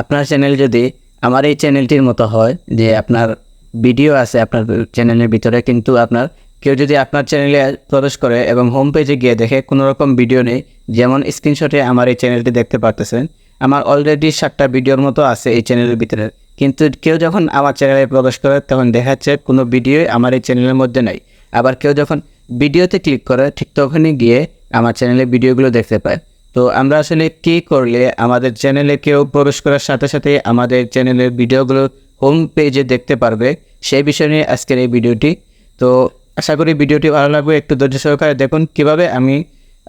আপনার চ্যানেল যদি আমার এই চ্যানেলটির মতো হয় যে আপনার ভিডিও আছে আপনার চ্যানেলের ভিতরে, কিন্তু আপনার কেউ যদি আপনার চ্যানেলে প্রবেশ করে এবং হোম পেজে গিয়ে দেখে কোনো রকম ভিডিও নেই, যেমন স্ক্রিনশটে আমার এই চ্যানেলটি দেখতে পারতেছেন, আমার অলরেডি 7টা ভিডিওর মতো আছে এই চ্যানেলের ভিতরে, কিন্তু কেউ যখন আমার চ্যানেলে প্রবেশ করে তখন দেখাচ্ছে কোনো ভিডিওই আমার এই চ্যানেলের মধ্যে নাই। আবার কেউ যখন ভিডিওতে ক্লিক করে ঠিক তখনই গিয়ে আমার চ্যানেলের ভিডিওগুলো দেখতে পায়। তো আমরা আসলে কী করলে আমাদের চ্যানেলে কেউ প্রবেশ করার সাথে সাথে আমাদের চ্যানেলের ভিডিওগুলো হোম পেজে দেখতে পারবে, সেই বিষয় নিয়ে আজকের এই ভিডিওটি। তো আশা করি ভিডিওটি ভালো লাগবে, একটু ধৈর্য সহকারে দেখুন কীভাবে আমি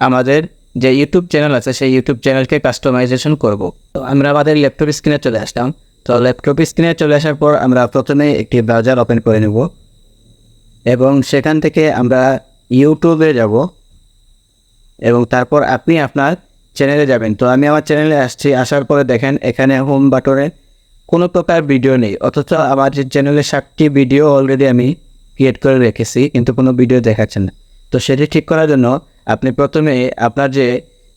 আমাদের যে ইউটিউব চ্যানেল আছে সেই ইউটিউব চ্যানেলকে কাস্টমাইজেশন করব। তো আমরা আমাদের ল্যাপটপ স্ক্রিনে চলে আসলাম। তো ল্যাপটপ স্ক্রিনে চলে আসার পর আমরা প্রথমে একটি ব্রাউজার ওপেন করে নেব এবং সেখান থেকে আমরা ইউটিউবে যাব এবং তারপর আপনি আপনার চ্যানেলে যাবেন। তো আমি আমার চ্যানেলে আসছি, আসার পরে দেখেন এখানে হোম বাটনে কোনো প্রকার ভিডিও নেই, অথচ আমার যে চ্যানেলে 7টি ভিডিও অলরেডি আমি ক্রিয়েট করে রেখেছি, কিন্তু কোনো ভিডিও দেখাচ্ছে না। তো সেটি ঠিক করার জন্য আপনি প্রথমে আপনার যে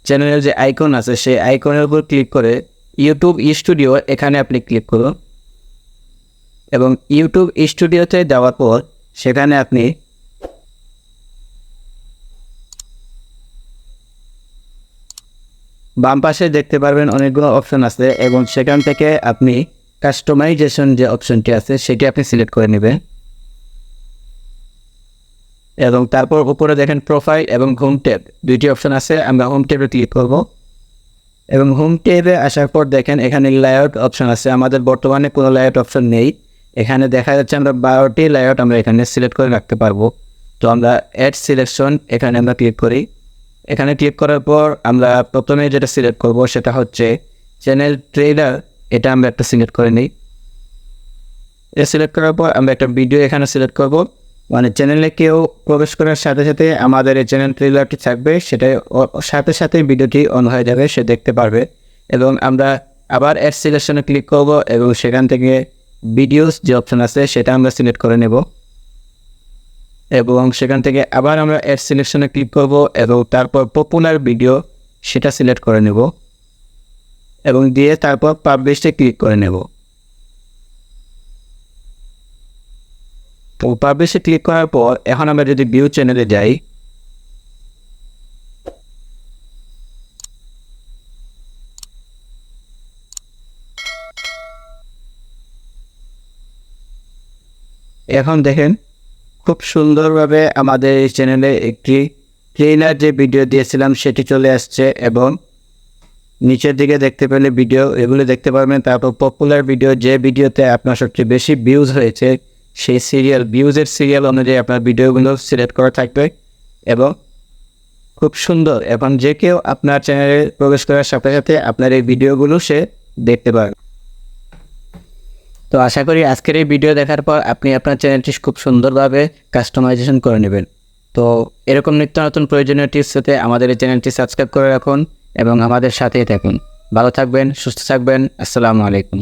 চ্যানেলের যে আইকন আছে সেই আইকনের উপর ক্লিক করে ইউটিউব স্টুডিও এখানে আপনি ক্লিক করুন এবং ইউটিউব স্টুডিওতে যাওয়ার পর সেখানে আপনি বাম পাশে দেখতে পারবেন অনেকগুলো অপশন আছে এবং সেখান থেকে আপনি কাস্টমাইজেশন যে অপশনটি আছে সেটি আপনি সিলেক্ট করে নেবেন এবং তারপর উপরে দেখেন প্রোফাইল এবং হোম ট্যাব দুইটি অপশন আছে। আমরা হোম ট্যাবে ক্লিক করব এবং হোম ট্যাবে আসার পর দেখেন এখানে লেআউট অপশন আছে। আমাদের বর্তমানে কোনো লেআউট অপশন নেই, এখানে দেখা যাচ্ছে আমরা 12টি লেআউট আমরা এখানে সিলেক্ট করে রাখতে পারবো। তো আমরা অ্যাড সিলেকশন এখানে আমরা ক্লিক করি। এখানে ক্লিক করার পর আমরা প্রথমে যেটা সিলেক্ট করব সেটা হচ্ছে চ্যানেল ট্রেলার, এটা আমরা একটা সিলেক্ট করে নিই। এটা সিলেক্ট করার পর আমরা একটা ভিডিও এখানে সিলেক্ট করব, মানে চ্যানেলে কেউ প্রবেশ করার সাথে সাথে আমাদের এই চ্যানেল ট্রেলারটি থাকবে, সেটা সাথে সাথে ভিডিওটি অন হয়ে যাবে, সে দেখতে পারবে। এবং আমরা আবার অ্যাড সিলেকশনে ক্লিক করব এবং সেখান থেকে ভিডিওস যে অপশন আছে সেটা আমরা সিলেক্ট করে নেব এবং সেখান থেকে আবার আমরা অ্যাড সিলেকশনে ক্লিক করব এবং তারপর পপুলার ভিডিও সেটা সিলেক্ট করে নেব এবং দিয়ে তারপর পাবলিশে ক্লিক করে নেব। তো পাবলিশে ক্লিক করার পর এখন আমরা যদি ভিউ চ্যানেলে যাই, এখন দেখেন খুব সুন্দরভাবে আমাদের এই চ্যানেলে একটি ট্রেলার যে ভিডিও দিয়েছিলাম সেটি চলে আসছে এবং নিচের দিকে দেখতে পেলে ভিডিও এগুলো দেখতে পারবেন। তারপর পপুলার ভিডিও, যে ভিডিওতে আপনার সবচেয়ে বেশি ভিউজ হয়েছে সেই ভিউজের সিরিয়াল অনুযায়ী আপনার ভিডিওগুলো সিলেক্ট করা থাকবে এবং খুব সুন্দর। এখন যে কেউ আপনার চ্যানেলে প্রবেশ করার সাথে সাথে আপনার এই ভিডিওগুলো সে দেখতে পারবে। তো আশা করি আজকের এই ভিডিও দেখার পর আপনি আপনার চ্যানেলটি খুব সুন্দরভাবে কাস্টমাইজেশন করে নেবেন। তো এরকম নিত্য নতুন প্রয়োজনীয় টিপস পেতে আমাদের এই চ্যানেলটি সাবস্ক্রাইব করে রাখুন এবং আমাদের সাথেই থাকুন। ভালো থাকবেন, সুস্থ থাকবেন। আসসালামু আলাইকুম।